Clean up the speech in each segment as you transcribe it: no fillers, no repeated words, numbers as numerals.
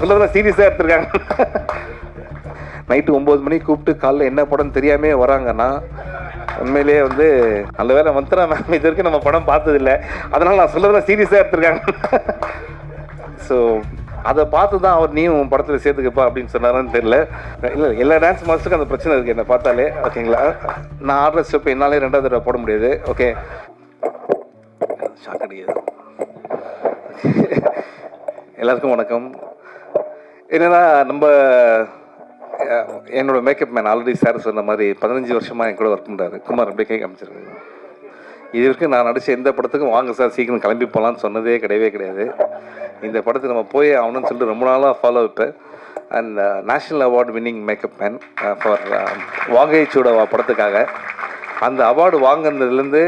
சொல்லதான் சீரியஸாக எடுத்திருக்காங்க. நைட்டு 9 மணிக்கு கூப்பிட்டு காலைல என்ன படம்னு தெரியாமே வராங்கன்னா உண்மையிலேயே வந்து அந்த வேலை மந்த்ரா மேம் இது வரைக்கும் நம்ம படம் பார்த்ததில்லை, அதனால் நான் சொல்லதான் சீரியஸாக எடுத்திருக்காங்க. ஸோ அதை பார்த்து தான் அவர் நீயும் படத்தில் சேர்த்துக்கப்பா அப்படின்னு சொன்னாரான்னு தெரியல. இல்லை, எல்லா டான்ஸ் மாஸ்டருக்கும் அந்த பிரச்சனை இருக்குது என்னை பார்த்தாலே. ஓகேங்களா, நான் ஆடுற ஸ்டெப் என்னாலே 2வது தடவை போட முடியாது. ஓகே, ஷாக் அடிக்குது. எல்லாருக்கும் வணக்கம். என்னன்னா, நம்ம என்னோட மேக்கப் மேன் ஆல்ரெடி சார் சொன்ன மாதிரி 15 வருஷமாக என் கூட ஒர்க் பண்ணுறாரு குமார். அப்படியே கை காமிச்சிருக்கேன். இது வரைக்கும் நான் நடித்த எந்த படத்துக்கும் வாங்க சார் சீக்கிரம் கிளம்பி போகலான்னு சொன்னதே கிடையாது. இந்த படத்துக்கு நம்ம போய் ஆகணும்னு சொல்லிட்டு ரொம்ப நாளாக ஃபாலோ வைப்பேன். And national award winning makeup man for வாகை சூடவா படத்துக்காக. அந்த அவார்டு வாங்கினதுலேருந்து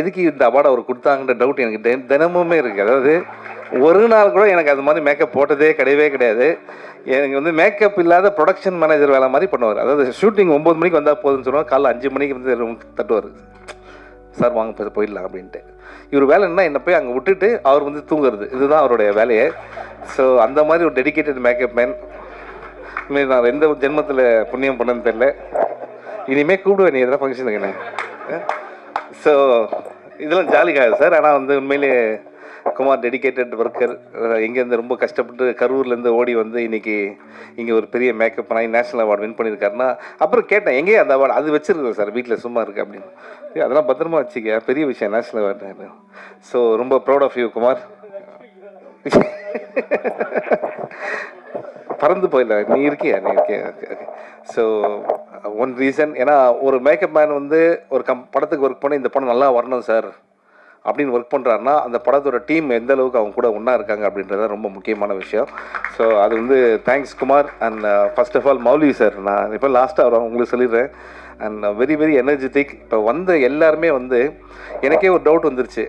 எதுக்கு இந்த அவார்டு அவர் கொடுத்தாங்கன்ற டவுட் எனக்கு தினமுமே இருக்குது. அதாவது ஒரு நாள் கூட எனக்கு அது மாதிரி மேக்கப் போட்டதே கிடையாது. எனக்கு வந்து மேக்கப் இல்லாத ப்ரொடக்ஷன் மேனேஜர் வேலை மாதிரி பண்ணுவார். அதாவது ஷூட்டிங் 9 மணிக்கு வந்தால் போதுன்னு சொல்லுவாங்க, காலைல 5 மணிக்கு வந்து தட்டுவார், சார் வாங்க போயிடலாம் அப்படின்ட்டு. இவர் வேலை என்ன, என்னை போய் அங்கே விட்டுட்டு அவர் வந்து தூங்குறது, இதுதான் அவருடைய வேலையை. ஸோ அந்த மாதிரி ஒரு டெடிக்கேட்டட் மேக்கப் மேன் நான் எந்த ஜென்மத்தில் புண்ணியம் பண்ணன்னு தெரில. இனிமேல் கூப்பிடுவேன் நீ எதனா ஃபங்க்ஷனுக்கு என்ன. ஸோ இதெல்லாம் ஜாலிக்காக சார். ஆனால் வந்து உண்மையிலே குமார் டெடிக்கேட்டட் ஒர்க்கர். இங்கேருந்து ரொம்ப கஷ்டப்பட்டு கரூர்லேருந்து ஓடி வந்து இன்றைக்கி இங்கே ஒரு பெரிய மேக்கப் பண்ணி நேஷ்னல் அவார்டு வின் பண்ணியிருக்காருன்னா, அப்புறம் கேட்டேன் எங்கேயே அந்த அவார்டு, அது வச்சுருக்கேன் சார் வீட்டில் சும்மா இருக்குது அப்படின்னு. அதெல்லாம் பத்திரமா வச்சுக்க, பெரிய விஷயம் நேஷ்னல் அவார்டு. ஸோ ரொம்ப ப்ரௌட் ஆஃப் யூ குமார். பறந்து போயிடல, நீ இருக்கியா. ஸோ ஒன் ரீசன், ஏன்னா ஒரு மேக்கப் மேன் வந்து ஒரு படத்துக்கு ஒர்க் பண்ணி இந்த படம் நல்லா வரணும் சார் அப்படின்னு ஒர்க் பண்ணுறாருன்னா அந்த படத்தோட டீம் எந்த அளவுக்கு அவங்க கூட ஒன்றா இருக்காங்க அப்படின்றது ரொம்ப முக்கியமான விஷயம். ஸோ அது வந்து thanks Kumar. And first of all Mouli sir, நான் இப்போ லாஸ்ட்டாக உங்களுக்கு சொல்லிடுறேன். And very energetic. இப்போ வந்த எல்லாருமே வந்து எனக்கே ஒரு டவுட் வந்துருச்சு,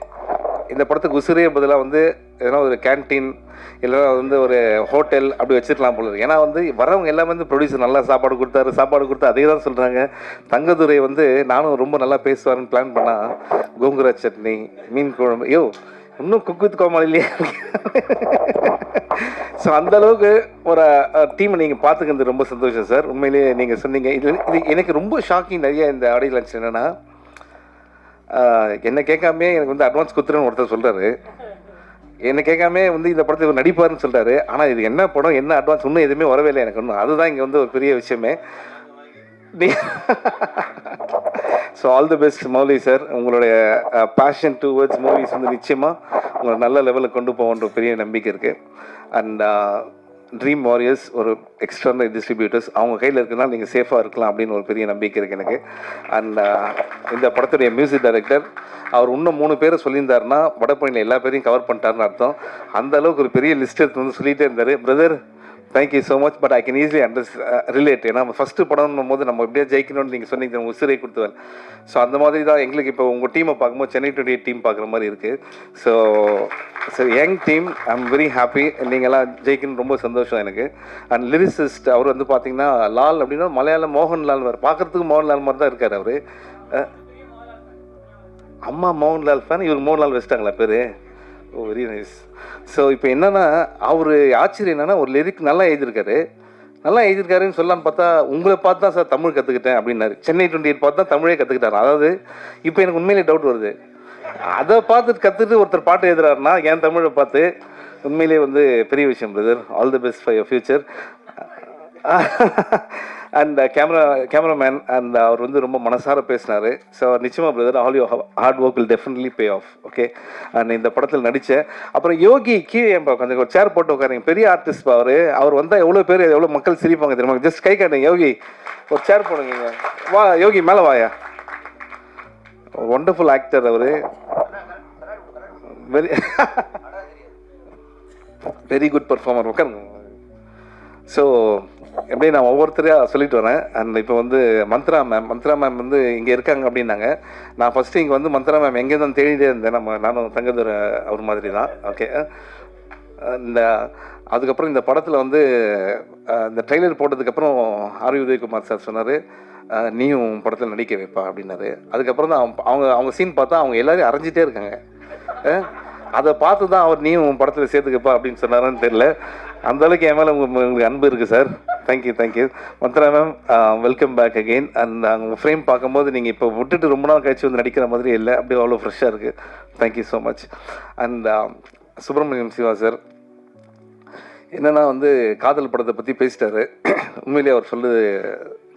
இந்த படத்துக்கு உசிரே பதிலாக வந்து எதனா ஒரு கேன்டீன் இல்லைனா வந்து ஒரு ஹோட்டல் அப்படி வச்சுருக்கலாம் போல இருக்குது. ஏன்னா வந்து வரவங்க எல்லாமே வந்து ப்ரொடியூசர் நல்லா சாப்பாடு கொடுத்து அதே தான் சொல்கிறாங்க. தங்கதுரை வந்து நானும் ரொம்ப நல்லா பேசுவாருன்னு பிளான் பண்ணால் கோங்குரா சட்னி, மீன் குழம்பு, ஐயோ இன்னும் குக் வித் கோமாளி இல்லையா. ஸோ அந்தளவுக்கு ஒரு டீமை நீங்கள் பார்த்துக்கிறது ரொம்ப சந்தோஷம் சார். உண்மையிலேயே நீங்கள் சொன்னீங்க. இது எனக்கு ரொம்ப ஷாக்கிங். நிறைய இந்த ஆடியோ லான்ச் என்னென்னா, என்னை கேட்காமே எனக்கு வந்து அட்வான்ஸ் கொடுத்துருன்னு ஒருத்தர் சொல்கிறாரு. என்னை கேட்காமே வந்து இந்த படத்தை இவர் நடிப்பார்னு சொல்கிறாரு. ஆனால் இது என்ன படம், என்ன அட்வான்ஸ், இன்னும் எதுவுமே வரவே இல்லை எனக்கு ஒன்றும். அதுதான் இங்கே வந்து ஒரு பெரிய விஷயமே. So all the best Mouli sir. உங்களுடைய பேஷன் டுவர்ட்ஸ் மூவிஸ் வந்து நிச்சயமாக உங்களை நல்ல லெவலில் கொண்டு போகன்ற பெரிய நம்பிக்கை இருக்குது. அண்ட் ட்ரீம் வாரியர்ஸ் ஒரு எக்ஸ்டர்னல் டிஸ்ட்ரிபியூட்டர்ஸ் அவங்க கையில் இருக்குதுனால நீங்கள் சேஃபாக இருக்கலாம் அப்படின்னு ஒரு பெரிய நம்பிக்கை இருக்குது எனக்கு. அண்ட் இந்த படத்துடைய மியூசிக் டைரக்டர் அவர் இன்னும் 3 பேரை சொல்லியிருந்தாருன்னா வடபழனியில் எல்லா பேரையும் கவர் பண்ணிட்டாருன்னு அர்த்தம். அந்த அளவுக்கு ஒரு பெரிய லிஸ்ட் எடுத்து வந்து சொல்லிகிட்டே இருந்தார். Brother thank you so much. But I can easily relate. ஏன்னா நம்ம ஃபஸ்ட்டு படம்னும் போது நம்ம எப்படியா ஜெயிக்கணும்னு நீங்கள் சொன்னீங்க, உசிரை கொடுத்துவேன். ஸோ அந்த மாதிரி தான் எங்களுக்கு இப்போ உங்கள் டீமை பார்க்கும்போது சென்னை 28 டீம் பார்க்குற மாதிரி இருக்குது. So young team, I am very happy. நீங்கள்லாம் ஜெயிக்கணும்னு ரொம்ப சந்தோஷம் எனக்கு. அண்ட் லிரிசிஸ்ட் அவர் வந்து பார்த்தீங்கன்னா லால் அப்படின்னா மலையாளம் மோகன்லால் வேறு, பார்க்குறதுக்கு மோகன்லால் மாதிரி தான் இருக்கார் அவர். அம்மா மோகன்லால் ஃபேன், இவர் மோகன்லால் வச்சிட்டாங்களா பேர். ஓ வெரி நைஸ். ஸோ இப்போ என்னென்னா அவர் ஆச்சரியம் என்னென்னா ஒரு லிரிக் நல்லா எழுதியிருக்காருன்னு சொல்லலான்னு பார்த்தா உங்களை பார்த்து தான் சார் தமிழ் கற்றுக்கிட்டேன் அப்படின்னாரு. சென்னை 28 பார்த்து தான் தமிழே கற்றுக்கிட்டாரு. அதாவது இப்போ எனக்கு உண்மையிலே டவுட் வருது, அதை பார்த்துட்டு கற்றுட்டு ஒருத்தர் பாட்டு எழுதுறாருன்னா என் தமிழை பார்த்து உண்மையிலே வந்து பெரிய விஷயம் brother. All the best for your future. And cameraman and அவர் வந்து ரொம்ப மனசார பேசினார். ஸோ நிச்சயமாக brother, all you hard work will definitely pay off. Okay. And இந்த படத்தில் நடித்தேன். அப்புறம் யோகி கீழே கொஞ்சம் ஒரு சேர் போட்டு உட்காருங்க, பெரிய ஆர்டிஸ்ட் அவர் வந்தால் எவ்வளோ பேர் எவ்வளோ மக்கள் சிரிப்பாங்க தெரியுமா. ஜஸ்ட் கை காட்டுங்க யோகி, ஒரு சேர் போடுங்க. வா யோகி மேலே வாயா. ஒண்டர்ஃபுல் ஆக்டர் அவர். Very good performer. உட்காருங்க. ஸோ எப்படி நான் ஒவ்வொருத்தரையாக சொல்லிட்டு வரேன். அண்ட் இப்போ வந்து மந்த்ரா மேம் வந்து இங்கே இருக்காங்க அப்படின்னாங்க. நான் ஃபஸ்ட்டு இங்கே வந்து மந்த்ரா மேம் எங்கே தான் தேடிட்டே இருந்தேன். நானும் தங்கதுரை அவர் மாதிரி தான். ஓகே. அதுக்கப்புறம் இந்த படத்தில் வந்து இந்த ட்ரெய்லர் போட்டதுக்கப்புறம் ஆர் உதயகுமார் சார் சொன்னார், நீயும் படத்தில் நடிக்க வைப்பா அப்படின்னாரு. அதுக்கப்புறம் தான் அவங்க சீன் பார்த்தா அவங்க எல்லோரும் அரைஞ்சிட்டே இருக்காங்க. அதை பார்த்து தான் அவர் நீயும் படத்தில் சேர்த்துக்கப்பா அப்படின்னு சொன்னாரான்னு தெரியல. அந்த அளவுக்கு என் மேலே உங்களுக்கு அன்பு இருக்குது sir. Thank you Mantra ma'am. Welcome back again. And உங்கள் ஃப்ரேம் பார்க்கும்போது நீங்கள் இப்போ விட்டுட்டு ரொம்ப நாள் கழிச்சு வந்து நடிக்கிற மாதிரி இல்லை, அப்படியே அவ்வளோ ஃப்ரெஷ்ஷாக இருக்குது. Thank you so much. And Subramaniam Siva sir என்னென்னா வந்து காதல் படத்தை பற்றி பேசிட்டாரு. உண்மையிலேயே அவர் சொல்லுது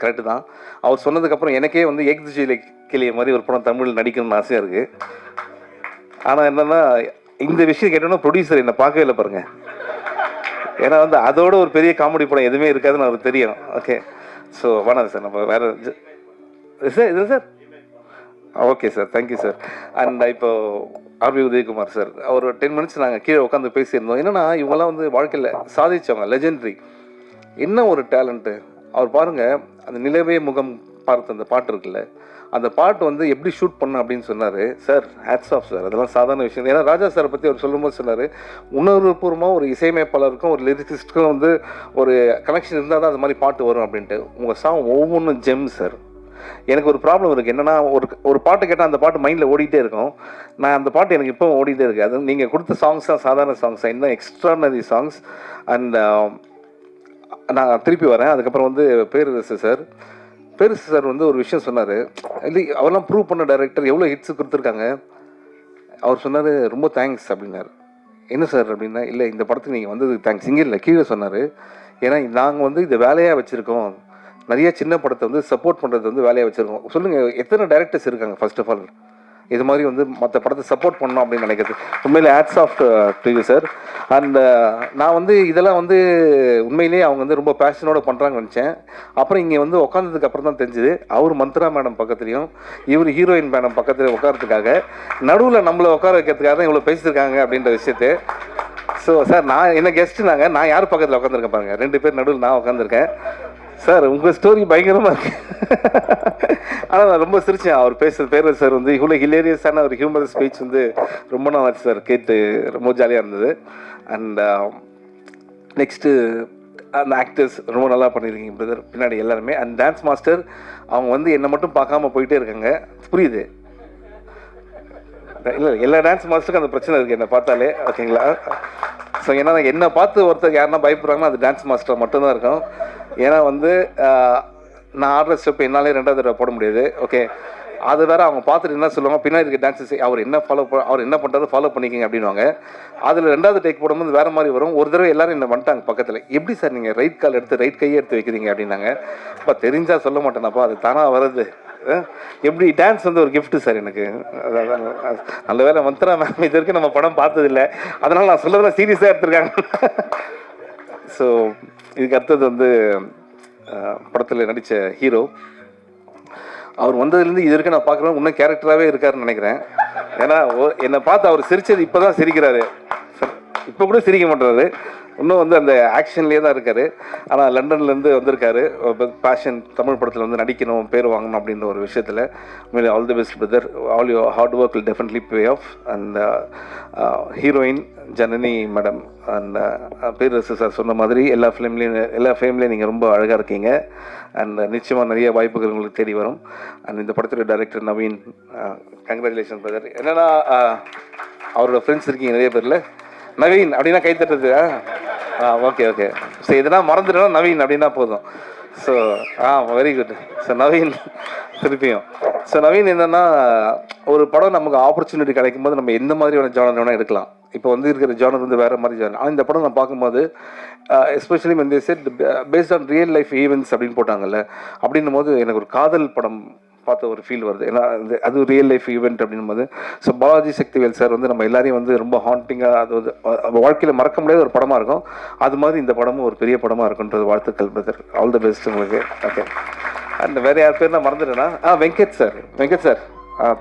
கரெக்டு தான். அவர் சொன்னதுக்கப்புறம் எனக்கே வந்து ஏக்திஜியில கிளிய மாதிரி ஒரு படம் தமிழ் நடிக்கணும்னு ஆசையாக இருக்குது. ஆனால் என்னென்னா இந்த விஷயம் கேட்டோன்னா ப்ரொடியூசர் என்னை பார்க்கவே இல்லை பாருங்கள். ஏன்னா வந்து அதோட ஒரு பெரிய காமெடி படம் எதுவுமே இருக்காதுன்னு அவருக்கு தெரியும். ஓகே, ஸோ வேணாம் சார், நம்ம வேறு சார் இது sir. Okay sir, thank you sir. And இப்போ ஆர்வி உதயகுமார் சார், ஒரு 10 மினிட்ஸ் நாங்கள் கீழே உட்காந்து பேசியிருந்தோம். என்னென்னா இவங்கெல்லாம் வந்து வாழ்க்கையில் சாதிச்சவங்க, லெஜெண்டரி. என்ன ஒரு டேலண்ட்டு அவர் பாருங்கள். அந்த நிலவே முகம் பார்த்து அந்த பாட்டு இருக்குல்ல, அந்த பாட்டு வந்து எப்படி ஷூட் பண்ண அப்படின்னு சொன்னார் சார். ஹேட்ஸ் ஆஃப் சார், அதெல்லாம் சாதாரண விஷயம். ஏன்னா ராஜா சாரை பற்றி அவர் சொல்லும்போது சொன்னார், உணர்வுபூர்வமாக ஒரு இசையமைப்பாளருக்கும் ஒரு லிரிசிஸ்ட்டுக்கும் வந்து ஒரு கனெக்ஷன் இருந்தால் தான் அது மாதிரி பாட்டு வரும் அப்படின்ட்டு. உங்கள் சாங் ஒவ்வொன்றும் ஜெம் சார். எனக்கு ஒரு ப்ராப்ளம் இருக்குது என்னென்னா, ஒரு பாட்டு கேட்டால் அந்த பாட்டு மைண்டில் ஓடிட்டே இருக்கும். நான் அந்த பாட்டு எனக்கு இப்போ ஓடிட்டே இருக்குது. அது நீங்கள் கொடுத்த சாங்ஸ் தான் சாதாரண சாங்ஸ், இன்னும் எக்ஸ்ட்ரானரி சாங்ஸ். அண்ட் நான் திருப்பி வரேன். அதுக்கப்புறம் வந்து பேரரசு சார் வந்து ஒரு விஷயம் சொன்னார். இல்லை அவரெல்லாம் ப்ரூவ் பண்ண டைரக்டர் எவ்வளோ ஹிட்ஸு கொடுத்துருக்காங்க. அவர் சொன்னார் ரொம்ப தேங்க்ஸ் அப்படின்னாரு. என்ன சார் அப்படின்னா, இல்லை இந்த படத்துக்கு நீங்கள் வந்ததுக்கு தேங்க்ஸ். இங்கே இல்லை, கீழே சொன்னார். ஏன்னா நாங்கள் வந்து இதை வேலையாக வச்சுருக்கோம். நிறைய சின்ன படத்தை வந்து சப்போர்ட் பண்ணுறது வந்து வேலையாக வச்சுருக்கோம். சொல்லுங்கள், எத்தனை டைரக்டர்ஸ் இருக்காங்க ஃபர்ஸ்ட் ஆஃப் ஆல் இது மாதிரி வந்து மற்ற படத்தை சப்போர்ட் பண்ணணும் அப்படின்னு நினைக்கிறது. உண்மையிலே hats off to you sir. And நான் வந்து இதெல்லாம் வந்து உண்மையிலேயே அவங்க வந்து ரொம்ப பேஷனோட பண்ணுறாங்கன்னு நினச்சேன். அப்புறம் இங்கே வந்து உட்காந்ததுக்கு அப்புறம் தான் தெரிஞ்சுது, அவர் மந்த்ரா மேடம் பக்கத்துலேயும் இவர் ஹீரோயின் மேடம் பக்கத்தில் உட்காரத்துக்காக நடுவில் நம்மளை உட்கார வைக்கிறதுக்காக தான் இவ்வளோ பேசியிருக்காங்க அப்படின்ற விஷயத்தை. ஸோ சார், நான் என்ன கெஸ்ட்டுனாங்க, நான் யார் பக்கத்தில் உட்காந்துருக்கேன் பாருங்கள், 2 பேர் நடுவில் நான் உட்காந்துருக்கேன். சார் உங்கள் ஸ்டோரி பயங்கரமாக இருக்கு. ஆனால் நான் ரொம்ப சிரித்தேன் அவர் பேர் சார் வந்து இவ்வளோ ஹிலேரியஸான ஒரு ஹியூமர் ஸ்பீச் வந்து ரொம்ப நாள் ஆச்சு சார் கேட்டு, ரொம்ப ஜாலியாக இருந்தது. அண்ட் நெக்ஸ்ட்டு அந்த ஆக்டர்ஸ் ரொம்ப நல்லா பண்ணியிருக்கீங்க பிரதர் பின்னாடி எல்லாருமே. அண்ட் டான்ஸ் மாஸ்டர் அவங்க வந்து என்னை மட்டும் பார்க்காம போயிட்டே இருக்காங்க, புரியுது. இல்லை, எல்லா டான்ஸ் மாஸ்டருக்கும் அந்த பிரச்சனை இருக்குது என்னை பார்த்தாலே, ஓகேங்களா. ஸோ ஏன்னா என்னை பார்த்து ஒருத்தர் யாருன்னா பயப்படுறாங்கன்னா அது டான்ஸ் மாஸ்டர் மட்டும்தான் இருக்கும். ஏன்னா வந்து நான் ஆடுற ஸ்டெப் என்னாலே 2வது தடவை போட முடியாது. ஓகே, அது வேறு அவங்க பார்த்துட்டு என்ன சொல்லுவாங்க, பின்னாடி இருக்க டான்ஸஸ் அவர் என்ன பண்ணுறாரு ஃபாலோ பண்ணிக்கிங்க அப்படின்வாங்க. அதில் 2வது டேக் போடும்போது வேறு மாதிரி வரும். ஒரு தடவை எல்லோரும் என்ன பண்ணிட்டாங்க பக்கத்தில், எப்படி சார் நீங்கள் ரைட் கால் எடுத்து ரைட் கையே எடுத்து வைக்கிறீங்க அப்படின்னாங்க. இப்போ தெரிஞ்சால் சொல்ல மாட்டேனாப்பா, அது தானாக வருது. எப்படி டான்ஸ் வந்து ஒரு கிஃப்ட்டு சார் எனக்கு. நல்ல வேலை மந்த்ரா மேம் இது வரைக்கும் நம்ம படம் பார்த்ததில்லை, அதனால் நான் சொல்லலாம் சீரியஸாக எடுத்துருக்காங்க. ஸோ இதுக்கு அடுத்தது வந்து படத்தில் நடித்த ஹீரோ, அவர் வந்ததுலேருந்து இது வரைக்கும் நான் பார்க்குறேன் இன்னும் கேரக்டராகவே இருக்காருன்னு நினைக்கிறேன். ஏன்னா என்னை பார்த்து அவர் சிரித்தது இப்போ தான் சிரிக்கிறாரு, இப்போ கூட சிரிக்க மாட்டுறாரு. இன்னும் வந்து அந்த ஆக்ஷன்லேயே தான் இருக்கார். ஆனால் லண்டன்லேருந்து வந்திருக்காரு, பேஷன் தமிழ் படத்தில் வந்து நடிக்கணும், பேர் வாங்கணும் அப்படின்ற ஒரு விஷயத்தில். உண்மையிலே all the best brother, all your hard work will definitely pay off. And heroine Janani madam and Perarasu sir சொன்ன மாதிரி எல்லா ஃபிலிம்லேயும் நீங்கள் ரொம்ப அழகாக இருக்கீங்க. அண்ட் நிச்சயமாக நிறைய வாய்ப்புகள் உங்களுக்கு தேடி வரும். அண்ட் இந்த படத்துடைய டைரக்டர் நவீன், கங்க்ராச்சுலேஷன் பிரதர். என்னென்னா அவரோட ஃப்ரெண்ட்ஸ் இருக்கீங்க நிறைய பேரில். நவீன் அப்படின்னா கை தட்டுறது. ஓகே. ஸோ இதெல்லாம் மறந்துட்டோம், நவீன் அப்படின்னா போதும். So very good. So Naveen திருப்பியும். ஸோ நவீன் என்னென்னா, ஒரு படம் நமக்கு ஆப்பர்ச்சுனிட்டி கிடைக்கும் போது நம்ம எந்த மாதிரியான ஜானர் வேணால் எடுக்கலாம். இப்போ வந்து இருக்கிற ஜானர் வந்து வேறு மாதிரி ஜானர். ஆனால் இந்த படம் நான் பார்க்கும்போது எஸ்பெஷலி வந்து set based on real life events அப்படின்னு போட்டாங்கல்ல, அப்படின்னும் போது எனக்கு ஒரு காதல் படம் பார்த்த ஒரு ஃபீல் வருது. ஏன்னா அது ரியல் லைஃப் ஈவெண்ட் அப்படின்னும் போது. ஸோ பாலாஜி சக்திவேல் சார் வந்து நம்ம எல்லாரையும் வந்து ரொம்ப ஹாண்டிங்காக, அது வந்து வாழ்க்கையில் மறக்க முடியாத ஒரு படமாக இருக்கும். அது மாதிரி இந்த படமும் ஒரு பெரிய படமாக இருக்குன்றது வாழ்த்துக்கள் பிரதர். ஆல் தி பெஸ்ட் உங்களுக்கு. ஓகே. அண்ட் வேறு யார் பேர் நான் மறந்துட்டேன்னா வெங்கட் சார்.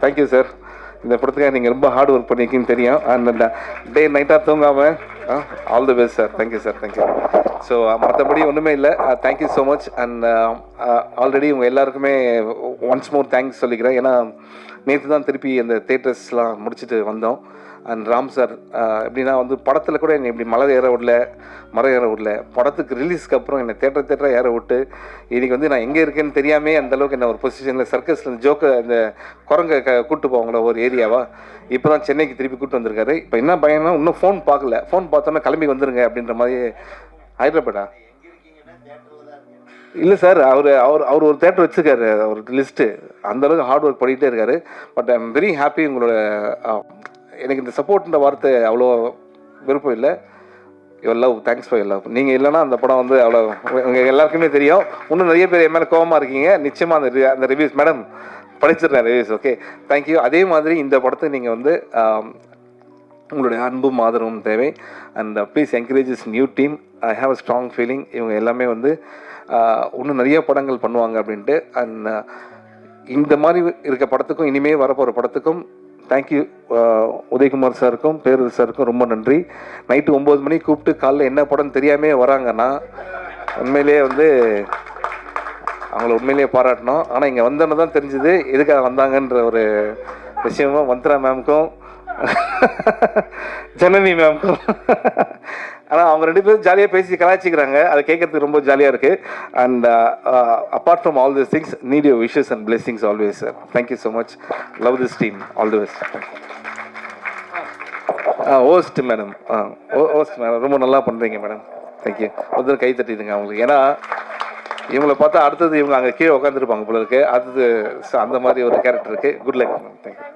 Thank you sir. இந்த படத்துக்காக நீங்கள் ரொம்ப ஹார்ட் ஒர்க் பண்ணியிருக்கீங்கன்னு தெரியும். அண்ட் டே நைட்டாக தூங்காமல் all the best sir. Thank you sir, thank you. So மற்றபடி ஒன்றுமே இல்லை. Thank you so much. And already உங்கள் எல்லாருக்குமே ஒன்ஸ் மோர் தேங்க்ஸ் சொல்லிக்கிறேன். ஏன்னா நேற்று தான் திருப்பி அந்த தேட்டர்ஸ்லாம் முடிச்சுட்டு வந்தோம். அண்ட் ராம் சார் எப்படின்னா வந்து படத்தில் கூட என்னை இப்படி மரம் ஏற விடல. படத்துக்கு ரிலீஸ்க்கு அப்புறம் என்னை தேட்டராக ஏற விட்டு இன்றைக்கி வந்து நான் எங்கே இருக்கேன்னு தெரியாமே அந்தளவுக்கு என்ன ஒரு பொசிஷனில் சர்க்கஸில் இந்த குரங்கை கூப்பிட்டு போவாங்களா ஒரு ஏரியாவா, இப்போ தான் சென்னைக்கு திருப்பி கூப்பிட்டு வந்திருக்காரு. இப்போ என்ன பயம்னா இன்னும் ஃபோன் பார்க்கல, ஃபோன் பார்த்தோன்னா கிளம்பி வந்துருங்க அப்படின்ற மாதிரி ஹைதராபாடா? இல்லை சார், அவர் அவர் அவர் ஒரு தேட்டர் வச்சுருக்காரு, ஒரு லிஸ்ட்டு. அந்தளவுக்கு ஹார்ட் ஒர்க் பண்ணிகிட்டே இருக்காரு. But I am very happy. உங்களோட எனக்கு இந்த சப்போர்ட்ன்ற வார்த்தை அவ்வளோ விருப்பம் இல்லை. Your love, thanks for your love. நீங்கள் இல்லைனா அந்த படம் வந்து அவ்வளோ உங்கள் எல்லாருக்குமே தெரியும். இன்னும் நிறைய பேர் என் மேலே கோபமாக இருக்கீங்க. நிச்சயமாக அந்த ரிவ்யூஸ் மேடம் படிச்சிடுறேன் ரிவ்யூஸ். Okay, thank you. அதே மாதிரி இந்த படத்தை நீங்கள் வந்து உங்களுடைய அன்பும் ஆதரவும் தேவை. And please encourage is new team. I have a strong feeling இவங்க எல்லாமே வந்து இன்னும் நிறைய படங்கள் பண்ணுவாங்க அப்படின்ட்டு. அண்ட் இந்த மாதிரி இருக்க படத்துக்கும் இனிமேல் வரப்போகிற படத்துக்கும் தேங்க்யூ. உதயகுமார் சாருக்கும் பேரூர் சாருக்கும் ரொம்ப நன்றி. நைட்டு 9 மணிக்கு கூப்பிட்டு காலைல என்ன படம்னு தெரியாமே வராங்கன்னா உண்மையிலேயே வந்து அவங்கள உண்மையிலேயே பாராட்டணும். ஆனால் இங்கே வந்தோன்னு தான் தெரிஞ்சுது எதுக்காக வந்தாங்கன்ற ஒரு விஷயமும் மந்த்ரா மேம்க்கும் ஜனனி மேம்க்கும். ஆனால் அவங்க 2 பேரும் ஜாலியாக பேசி கலாய்ச்சிக்கிறாங்க. அதை கேட்கறதுக்கு ரொம்ப ஜாலியாக இருக்குது. And apart from all this things, need your wishes and blessings always sir. Thank you so much. Love this team. All the best. Host madam, host madam ரொம்ப நல்லா பண்ணுறீங்க மேடம். தேங்க்யூ. ஒருத்தர் கை தட்டிடுங்க அவங்களுக்கு. ஏன்னா இவங்களை பார்த்தா அடுத்தது இவங்க அங்கே கீழே உட்காந்துருப்பாங்க போல இருக்கு. அடுத்தது அந்த மாதிரி ஒரு கேரக்டர் இருக்குது. Good luck ma'am. தேங்க்யூ.